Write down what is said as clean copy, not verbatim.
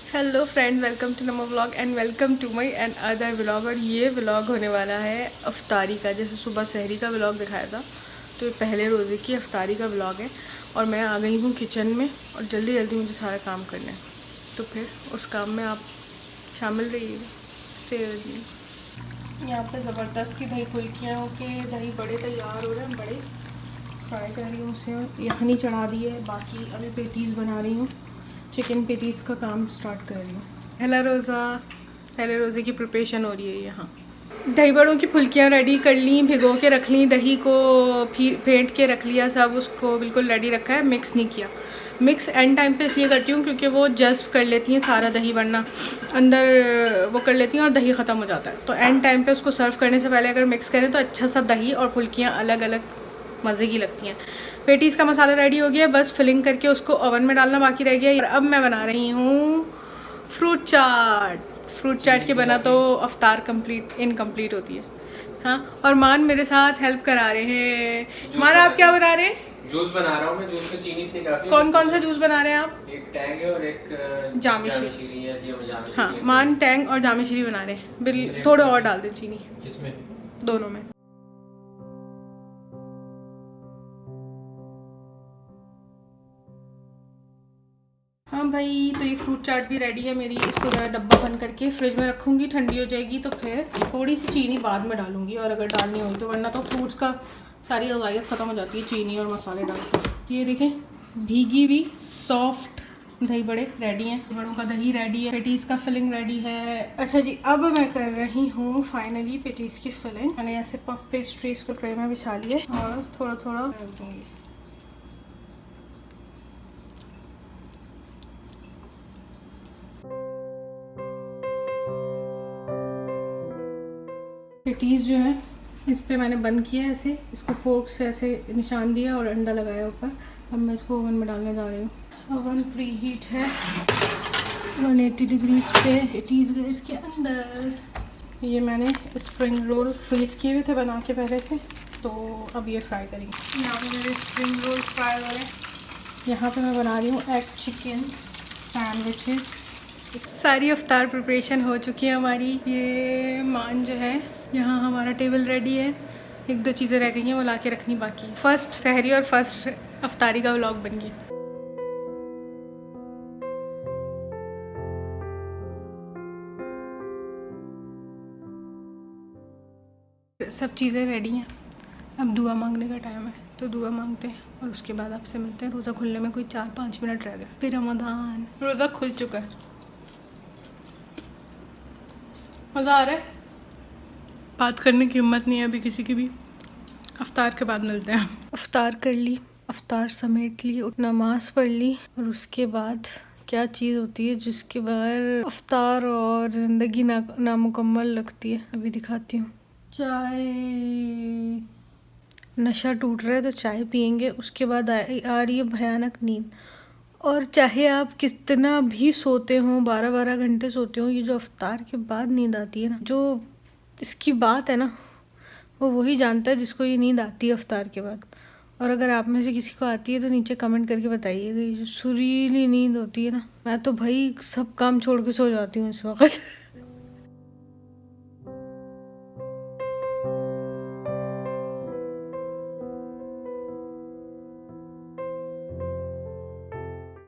Hello friends, welcome to Namo vlog and welcome to my and other vlog. और ये vlog होने वाला है अफ्तारी का। जैसे सुबह सहरी का व्लॉग दिखाया था, तो ये पहले रोज़े की अफ्तारी का व्लॉग है। और मैं आ गई हूँ किचन में और जल्दी जल्दी मुझे सारा काम करना है, तो फिर उस काम में आप शामिल रहिएगा। Stay with me. यहाँ पे ज़बरदस्त सी दही फुल्कियाँ के दही बड़े तैयार हो रहे हैं। बड़े फ्राई कर रही हूँ उसे, यखनी चढ़ा दी है। बाकी अभी पेटीज़ बना रही हूँ, चिकन पेटीज़ का काम स्टार्ट कर रही हूँ। पहले रोज़े की प्रिपरेशन हो रही है यहाँ। दही बड़ों की फुल्कियाँ रेडी कर ली, भिगो के रख ली, दही को फेंट के रख लिया, सब उसको बिल्कुल रेडी रखा है। मिक्स नहीं किया। मिक्स एंड टाइम पे इसलिए करती हूँ क्योंकि वो जस्ट कर लेती हैं सारा दही, वरना अंदर वो कर लेती हैं और दही ख़त्म हो जाता है। तो एंड टाइम पे उसको सर्व करने से पहले अगर मिक्स करें तो अच्छा सा दही और फुल्कियाँ अलग अलग मज़े की लगती हैं। पेटीज़ का मसाला रेडी हो गया, बस फिलिंग करके उसको ओवन में डालना बाकी रह गया। और अब मैं बना रही हूँ फ्रूट चाट। फ्रूट चाट के बना तो अफ्तार इनकम्प्लीट होती है। हाँ, और मान मेरे साथ हेल्प करा रहे हैं। मान, आप क्या बना रहे हैं? जूस बना रहा हूँ मैं। जूस में चीनी इतनी काफी। कौन कौन सा जूस बना रहे हैं आप? एक टैंग है और एक जामी शीरी है जी। जामी हाँ, शीरी मान टैंग और जामी शीरी बना रहे हैं। बिल थोड़े और डाल दें चीनी। किसमें? दोनों में। हाँ भाई, तो ये फ्रूट चाट भी रेडी है मेरी। इसको ज़रा डब्बा बंद करके फ्रिज में रखूँगी, ठंडी हो जाएगी तो फिर थोड़ी सी चीनी बाद में डालूँगी, और अगर डालनी होगी तो, वरना तो फ्रूट्स का सारी गज़ाइयत ख़त्म हो जाती है चीनी और मसाले डाल के। ये देखें, भीगी हुई सॉफ्ट दही बड़े रेडी हैं। बड़ों का दही रेडी है, पेटीज़ का फिलिंग रेडी है। अच्छा जी, अब मैं कर रही हूँ फाइनली पेटीज़ की फिलिंग। मैंने ऐसे पफ पेस्ट्रीज को ट्रे में बिछा लिए और थोड़ा थोड़ा रख दूँगी। पेटीज़ जो है इस पे मैंने बंद किया है ऐसे, इसको फोर्क से ऐसे निशान दिया और अंडा लगाया ऊपर। अब मैं इसको ओवन में डालने जा रही हूँ। ओवन प्री हीट है 180 डिग्रीज पे। पेटीज़ गए इसके अंदर। ये मैंने स्प्रिंग रोल फ्रीज किए हुए थे बना के पहले से, तो अब ये फ्राई करेंगे। यहाँ पे मेरे स्प्रिंग रोल फ्राई हो रहे हैं। यहाँ पे मैं बना रही हूँ एग चिकन सैंडविचेस। सारी अफ्तार प्रिपरेशन हो चुकी है हमारी। ये मान जो है, यहाँ हमारा टेबल रेडी है। एक दो चीज़ें रह गई हैं, वो ला के रखनी बाकी। फर्स्ट सहरी और फर्स्ट अफ्तारी का व्लॉग बन गया। सब चीज़ें रेडी हैं, अब दुआ मांगने का टाइम है, तो दुआ मांगते हैं और उसके बाद आपसे मिलते हैं। रोज़ा खुलने में कोई 4-5 मिनट रह गए, फिर रमज़ान। रोज़ा खुल चुका है। मज़ा आ रहा है, बात करने की हिम्मत नहीं है अभी किसी की भी। अफ्तार के बाद मिलते हैं। अफ्तार कर ली, अफ्तार समेट ली, नमाज पढ़ ली, और उसके बाद क्या चीज़ होती है जिसके बगैर अफ्तार और ज़िंदगी नामुकम्मल लगती है, अभी दिखाती हूँ। चाय। नशा टूट रहा है तो चाय पियेंगे, उसके बाद आ रही है भयानक नींद। और चाहे आप कितना भी सोते हो, 12-12 घंटे सोते हो, ये जो अफ्तार के बाद नींद आती है ना, जो इसकी बात है ना, वो वही जानता है जिसको ये नींद आती है अफ्तार के बाद। और अगर आप में से किसी को आती है तो नीचे कमेंट करके बताइएगा। ये जो सुरीली नींद होती है ना, मैं तो भाई सब काम छोड़ के सो जाती हूँ इस वक्त।